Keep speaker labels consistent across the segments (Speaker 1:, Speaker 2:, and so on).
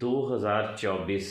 Speaker 1: 2024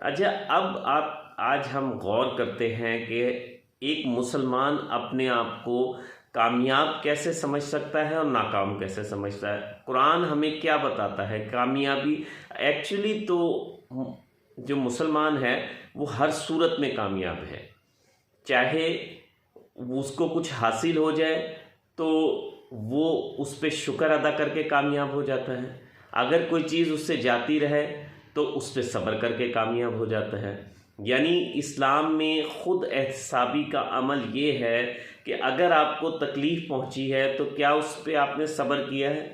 Speaker 1: اچھا، اب آج ہم غور کرتے ہیں کہ ایک مسلمان اپنے آپ کو کامیاب کیسے سمجھ سکتا ہے اور ناکام کیسے سمجھتا ہے۔ قرآن ہمیں کیا بتاتا ہے کامیابی؟ ایکچولی تو جو مسلمان ہے وہ ہر صورت میں کامیاب ہے، چاہے اس کو کچھ حاصل ہو جائے تو وہ اس پہ شکر ادا کر کے کامیاب ہو جاتا ہے، اگر کوئی چیز اس سے جاتی رہے تو اس پہ صبر کر کے کامیاب ہو جاتا ہے۔ یعنی اسلام میں خود احتسابی کا عمل یہ ہے کہ اگر آپ کو تکلیف پہنچی ہے تو کیا اس پہ آپ نے صبر کیا ہے؟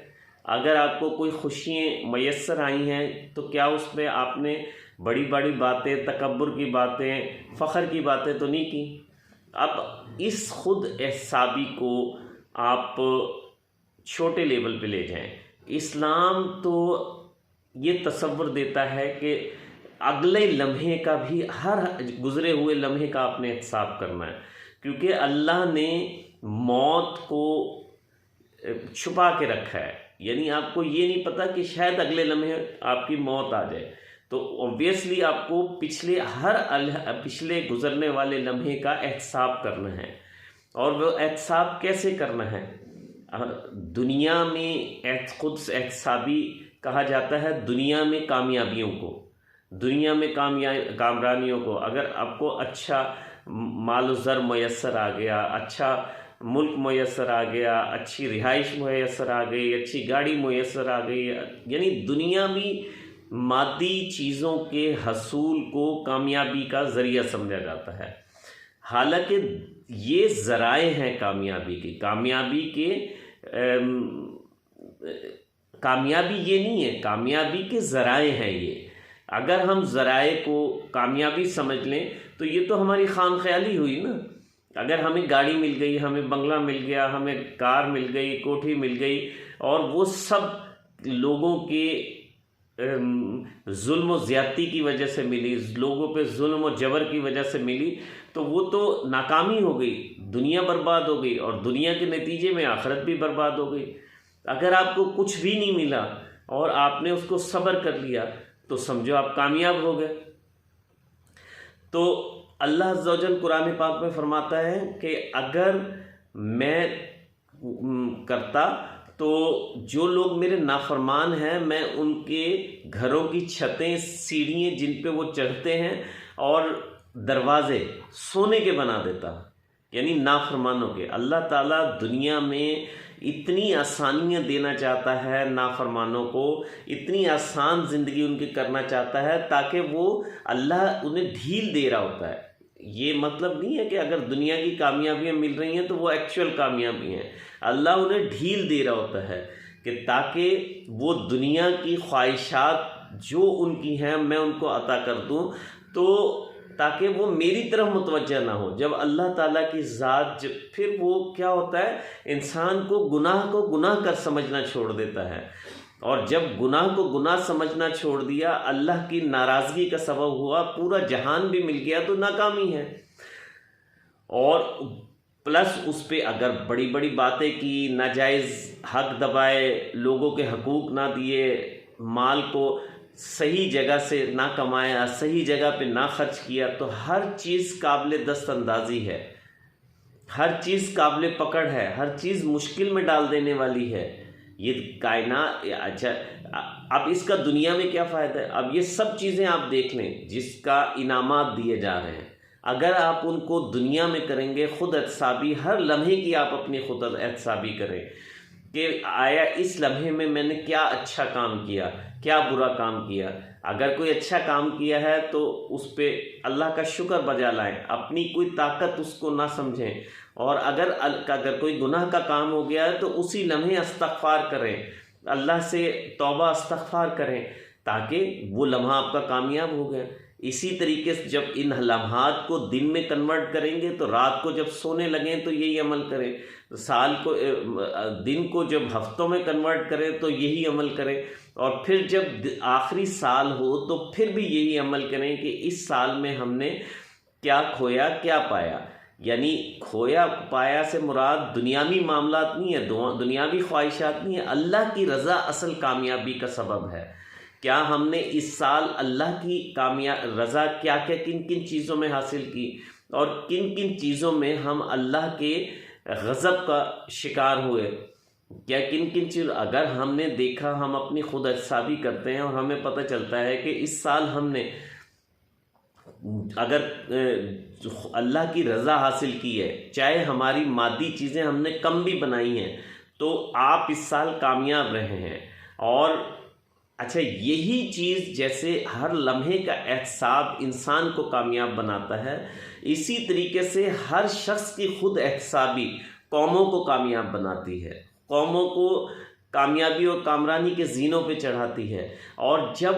Speaker 1: اگر آپ کو کوئی خوشیاں میسر آئی ہیں تو کیا اس پہ آپ نے بڑی بڑی باتیں، تکبر کی باتیں، فخر کی باتیں تو نہیں کی؟ اب اس خود احتسابی کو آپ چھوٹے لیول پہ لے جائیں۔ اسلام تو یہ تصور دیتا ہے کہ اگلے لمحے کا بھی، ہر گزرے ہوئے لمحے کا آپ نے احتساب کرنا ہے، کیونکہ اللہ نے موت کو چھپا کے رکھا ہے۔ یعنی آپ کو یہ نہیں پتہ کہ شاید اگلے لمحے آپ کی موت آ جائے، تو اوبویسلی آپ کو پچھلے گزرنے والے لمحے کا احتساب کرنا ہے۔ اور وہ احتساب کیسے کرنا ہے؟ دنیا میں خود احتسابی کہا جاتا ہے دنیا میں کامیابیوں کو، دنیا میں کامرانیوں کو۔ اگر آپ کو اچھا مال و زر میسر آ گیا، اچھا ملک میسر آ گیا، اچھی رہائش میسر آ گئی، اچھی گاڑی میسر آ گئی، یعنی دنیا میں مادی چیزوں کے حصول کو کامیابی کا ذریعہ سمجھا جاتا ہے، حالانکہ یہ ذرائع ہیں کامیابی کے۔ کامیابی یہ نہیں ہے، کامیابی کے ذرائع ہیں یہ۔ اگر ہم ذرائع کو کامیابی سمجھ لیں تو یہ تو ہماری خام خیالی ہوئی نا۔ اگر ہمیں گاڑی مل گئی، ہمیں بنگلہ مل گیا، ہمیں کار مل گئی، کوٹھی مل گئی، اور وہ سب لوگوں کے ظلم و زیادتی کی وجہ سے ملی، لوگوں پہ ظلم و جبر کی وجہ سے ملی، تو وہ تو ناکامی ہو گئی، دنیا برباد ہو گئی، اور دنیا کے نتیجے میں آخرت بھی برباد ہو گئی۔ اگر آپ کو کچھ بھی نہیں ملا اور آپ نے اس کو صبر کر لیا تو سمجھو آپ کامیاب ہو گئے۔ تو اللہ عز و جل قرآن پاک میں فرماتا ہے کہ اگر میں کرتا تو جو لوگ میرے نافرمان ہیں میں ان کے گھروں کی چھتیں، سیڑھیاں جن پہ وہ چڑھتے ہیں اور دروازے سونے کے بنا دیتا، یعنی نافرمانوں کے۔ اللہ تعالیٰ دنیا میں اتنی آسانیاں دینا چاہتا ہے نافرمانوں کو، اتنی آسان زندگی ان کی کرنا چاہتا ہے تاکہ وہ اللہ انہیں ڈھیل دے رہا ہوتا ہے۔ یہ مطلب نہیں ہے کہ اگر دنیا کی کامیابیاں مل رہی ہیں تو وہ ایکچوئل کامیابی ہیں، اللہ انہیں ڈھیل دے رہا ہوتا ہے کہ تاکہ وہ دنیا کی خواہشات جو ان کی ہیں میں ان کو عطا کر دوں، تو تاکہ وہ میری طرف متوجہ نہ ہو۔ جب اللہ تعالیٰ کی ذات پھر وہ کیا ہوتا ہے، انسان کو گناہ کر سمجھنا چھوڑ دیتا ہے، اور جب گناہ کو گناہ سمجھنا چھوڑ دیا، اللہ کی ناراضگی کا سبب ہوا، پورا جہان بھی مل گیا تو ناکامی ہے۔ اور پلس اس پہ اگر بڑی بڑی باتیں کی، ناجائز حق دبائے، لوگوں کے حقوق نہ دیے، مال کو صحیح جگہ سے نہ کمایا، صحیح جگہ پہ نہ خرچ کیا، تو ہر چیز قابل دست اندازی ہے، ہر چیز قابل پکڑ ہے، ہر چیز مشکل میں ڈال دینے والی ہے یہ کائنات۔ اچھا، اب اس کا دنیا میں کیا فائدہ ہے؟ اب یہ سب چیزیں آپ دیکھ لیں جس کا انعامات دیے جا رہے ہیں، اگر آپ ان کو دنیا میں کریں گے خود احتسابی، ہر لمحے کی آپ اپنی خود احتسابی کریں کہ آیا اس لمحے میں میں نے کیا اچھا کام کیا، کیا برا کام کیا۔ اگر کوئی اچھا کام کیا ہے تو اس پہ اللہ کا شکر بجا لائیں، اپنی کوئی طاقت اس کو نہ سمجھیں، اور اگر کوئی گناہ کا کام ہو گیا ہے تو اسی لمحے استغفار کریں، اللہ سے توبہ استغفار کریں تاکہ وہ لمحہ آپ کا کامیاب ہو گیا۔ اسی طریقے سے جب ان لمحات کو دن میں کنورٹ کریں گے تو رات کو جب سونے لگیں تو یہی عمل کریں، دن کو جب ہفتوں میں کنورٹ کریں تو یہی عمل کریں، اور پھر جب آخری سال ہو تو پھر بھی یہی عمل کریں کہ اس سال میں ہم نے کیا کھویا کیا پایا۔ یعنی کھویا پایا سے مراد دنیاوی معاملات نہیں ہے، دنیاوی خواہشات نہیں ہے، اللہ کی رضا اصل کامیابی کا سبب ہے کیا ہم نے اس سال اللہ کی رضا کیا کیا کن کن چیزوں میں حاصل کی، اور کن کن چیزوں میں ہم اللہ کے غضب کا شکار ہوئے، کیا کن کن چیز اگر ہم نے دیکھا، ہم اپنی خود احتسابی کرتے ہیں اور ہمیں پتہ چلتا ہے کہ اس سال ہم نے اگر اللہ کی رضا حاصل کی ہے، چاہے ہماری مادی چیزیں ہم نے کم بھی بنائی ہیں، تو آپ اس سال کامیاب رہے ہیں۔ اور اچھا، یہی چیز جیسے ہر لمحے کا احتساب انسان کو کامیاب بناتا ہے، اسی طریقے سے ہر شخص کی خود احتسابی قوموں کو کامیاب بناتی ہے، قوموں کو کامیابی اور کامرانی کے زینوں پہ چڑھاتی ہے۔ اور جب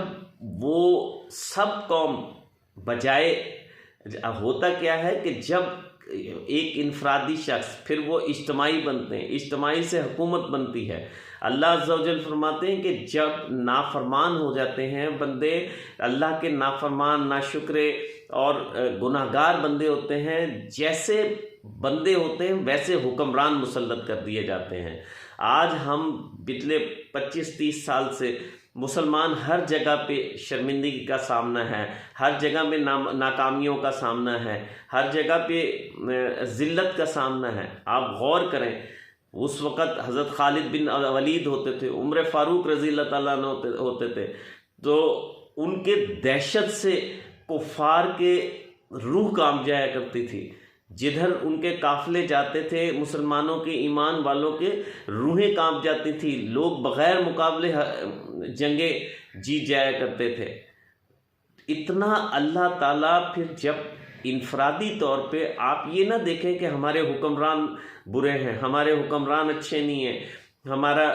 Speaker 1: وہ سب قوم بجائے، ہوتا کیا ہے کہ جب ایک انفرادی شخص، پھر وہ اجتماعی بنتے ہیں، اجتماعی سے حکومت بنتی ہے۔ اللہ عز و جل فرماتے ہیں کہ جب نافرمان ہو جاتے ہیں بندے، اللہ کے نافرمان، ناشکرے اور گناہگار بندے ہوتے ہیں، جیسے بندے ہوتے ہیں ویسے حکمران مسلط کر دیے جاتے ہیں۔ آج ہم پچھلے 25-30 سال سے مسلمان ہر جگہ پہ شرمندگی کا سامنا ہے، ہر جگہ میں ناکامیوں کا سامنا ہے، ہر جگہ پہ ذلت کا سامنا ہے۔ آپ غور کریں، اس وقت حضرت خالد بن ولید ہوتے تھے، عمر فاروق رضی اللہ تعالیٰ عنہ ہوتے تھے، تو ان کے دہشت سے کفار کے روح کانپ جایا کرتی تھی۔ جدھر ان کے قافلے جاتے تھے، مسلمانوں کے، ایمان والوں کے روحیں کانپ جاتی تھی، لوگ بغیر مقابلے جنگیں جیت جایا کرتے تھے۔ اتنا اللہ تعالیٰ پھر جب انفرادی طور پہ آپ یہ نہ دیکھیں کہ ہمارے حکمران برے ہیں، ہمارے حکمران اچھے نہیں ہیں، ہمارا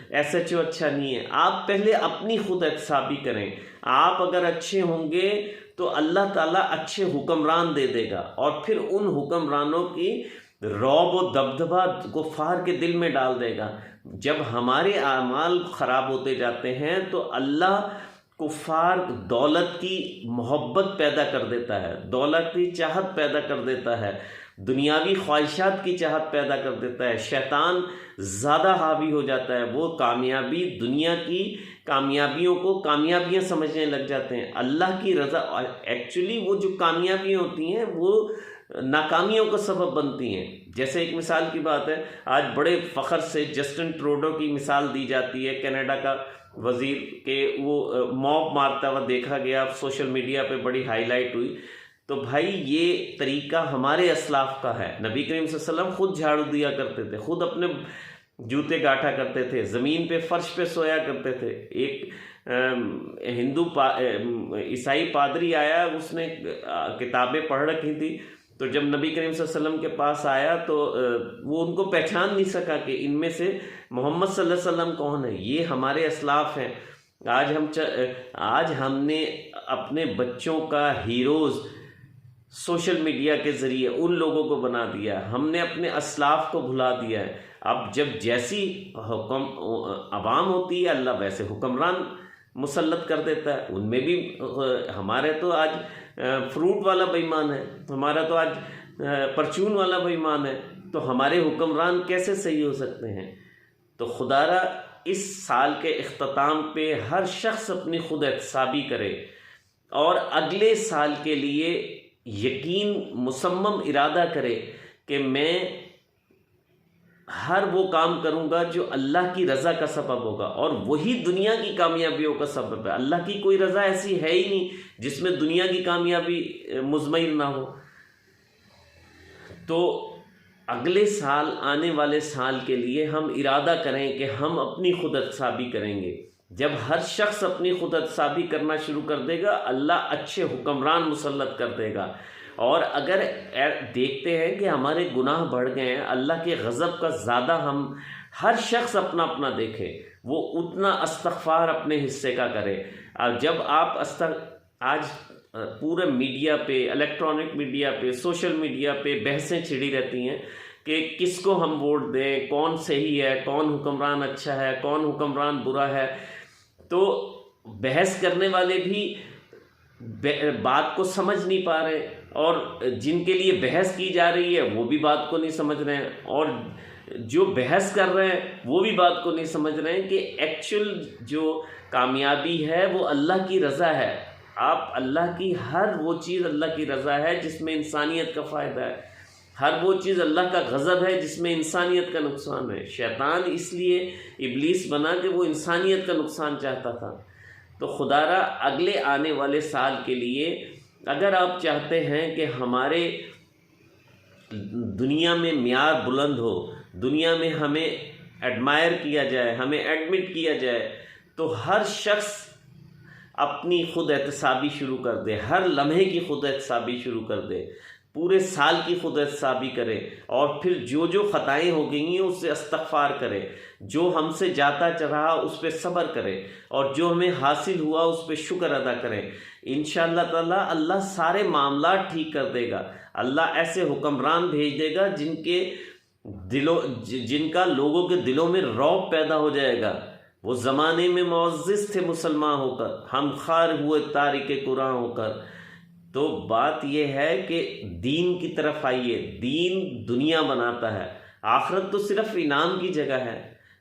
Speaker 1: ایس ایچ او اچھا نہیں ہے، آپ پہلے اپنی خود احتسابی کریں۔ آپ اگر اچھے ہوں گے تو اللہ تعالیٰ اچھے حکمران دے دے گا، اور پھر ان حکمرانوں کی رعب و دبدبہ کفار کے دل میں ڈال دے گا۔ جب ہمارے اعمال خراب ہوتے جاتے ہیں تو اللہ کفار دولت کی محبت پیدا کر دیتا ہے، دولت کی چاہت پیدا کر دیتا ہے، دنیاوی خواہشات کی چاہت پیدا کر دیتا ہے، شیطان زیادہ حاوی ہو جاتا ہے، وہ کامیابی، دنیا کی کامیابیوں کو کامیابیاں سمجھنے لگ جاتے ہیں۔ اللہ کی رضا، ایکچولی وہ جو کامیابیاں ہوتی ہیں وہ ناکامیوں کا سبب بنتی ہیں۔ جیسے ایک مثال کی بات ہے، آج بڑے فخر سے جسٹن ٹروڈو کی مثال دی جاتی ہے، کینیڈا کا وزیر، کہ وہ موب مارتا ہوا دیکھا گیا، سوشل میڈیا پہ بڑی ہائی لائٹ ہوئی۔ تو بھائی یہ طریقہ ہمارے اسلاف کا ہے۔ نبی کریم صلی اللہ علیہ وسلم خود جھاڑو دیا کرتے تھے، خود اپنے جوتے گاٹھا کرتے تھے، زمین پہ فرش پہ سویا کرتے تھے۔ ایک عیسائی پادری آیا، اس نے کتابیں پڑھ رکھی تھی، تو جب نبی کریم صلی اللہ علیہ وسلم کے پاس آیا تو وہ ان کو پہچان نہیں سکا کہ ان میں سے محمد صلی اللہ علیہ وسلم کون ہے، یہ ہمارے اسلاف ہیں۔ آج ہم نے اپنے بچوں کا ہیروز سوشل میڈیا کے ذریعے ان لوگوں کو بنا دیا، ہم نے اپنے اسلاف کو بھلا دیا ہے۔ اب جب جیسی عوام ہوتی ہے، اللہ ویسے حکمران مسلط کر دیتا ہے۔ ان میں بھی ہمارے تو آج فروٹ والا بے ایمان ہے، ہمارا تو آج پرچون والا بے ایمان ہے، تو ہمارے حکمران کیسے صحیح ہو سکتے ہیں؟ تو خدا را اس سال کے اختتام پہ ہر شخص اپنی خود احتسابی کرے، اور اگلے سال کے لیے یقین مصمم ارادہ کرے کہ میں ہر وہ کام کروں گا جو اللہ کی رضا کا سبب ہوگا، اور وہی دنیا کی کامیابیوں کا سبب ہے۔ اللہ کی کوئی رضا ایسی ہے ہی نہیں جس میں دنیا کی کامیابی مضمر نہ ہو۔ تو اگلے سال، آنے والے سال کے لیے ہم ارادہ کریں کہ ہم اپنی خود احتسابی کریں گے۔ جب ہر شخص اپنی خود احتسابی کرنا شروع کر دے گا، اللہ اچھے حکمران مسلط کر دے گا۔ اور اگر دیکھتے ہیں کہ ہمارے گناہ بڑھ گئے ہیں، اللہ کے غضب کا زیادہ، ہم ہر شخص اپنا اپنا دیکھے، وہ اتنا استغفار اپنے حصے کا کرے۔ جب آپ آج پورے میڈیا پہ، الیکٹرانک میڈیا پہ، سوشل میڈیا پہ بحثیں چھڑی رہتی ہیں کہ کس کو ہم ووٹ دیں، کون صحیح ہے، کون حکمران اچھا ہے، کون حکمران برا ہے، تو بحث کرنے والے بھی بات کو سمجھ نہیں پا رہے، اور جن کے لیے بحث کی جا رہی ہے وہ بھی بات کو نہیں سمجھ رہے ہیں، اور جو بحث کر رہے ہیں وہ بھی بات کو نہیں سمجھ رہے ہیں کہ ایکچول جو کامیابی ہے وہ اللہ کی رضا ہے. آپ اللہ کی ہر وہ چیز اللہ کی رضا ہے جس میں انسانیت کا فائدہ ہے، ہر وہ چیز اللہ کا غضب ہے جس میں انسانیت کا نقصان ہے. شیطان اس لیے ابلیس بنا کہ وہ انسانیت کا نقصان چاہتا تھا. تو خدا را اگلے آنے والے سال کے لیے اگر آپ چاہتے ہیں کہ ہمارے دنیا میں معیار بلند ہو، دنیا میں ہمیں ایڈمائر کیا جائے، ہمیں ایڈمٹ کیا جائے، تو ہر شخص اپنی خود احتسابی شروع کر دے، ہر لمحے کی خود احتسابی شروع کر دے، پورے سال کی خود احتسابی کرے، اور پھر جو خطائیں ہو گئی ہیں اس سے استغفار کرے، جو ہم سے جاتا چرہا اس پہ صبر کرے، اور جو ہمیں حاصل ہوا اس پہ شکر ادا کریں. انشاءاللہ تعالی اللہ سارے معاملات ٹھیک کر دے گا. اللہ ایسے حکمران بھیج دے گا جن کا لوگوں کے دلوں میں رعب پیدا ہو جائے گا. وہ زمانے میں معزز تھے مسلمان ہو کر، ہم خوار ہوئے تارک قرآن ہو کر. تو بات یہ ہے کہ دین کی طرف آئیے. دین دنیا بناتا ہے، آخرت تو صرف انعام کی جگہ ہے.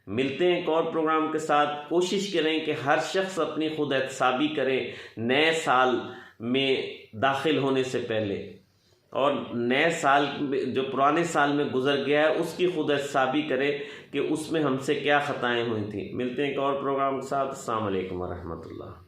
Speaker 1: ملتے ہیں ایک اور پروگرام کے ساتھ. کوشش کریں کہ ہر شخص اپنی خود احتسابی کرے نئے سال میں داخل ہونے سے پہلے، اور نئے سال جو پرانے سال میں گزر گیا ہے اس کی خود احتسابی کرے کہ اس میں ہم سے کیا خطائیں ہوئی تھیں. ملتے ہیں ایک اور پروگرام کے ساتھ. السلام علیکم ورحمۃ اللہ.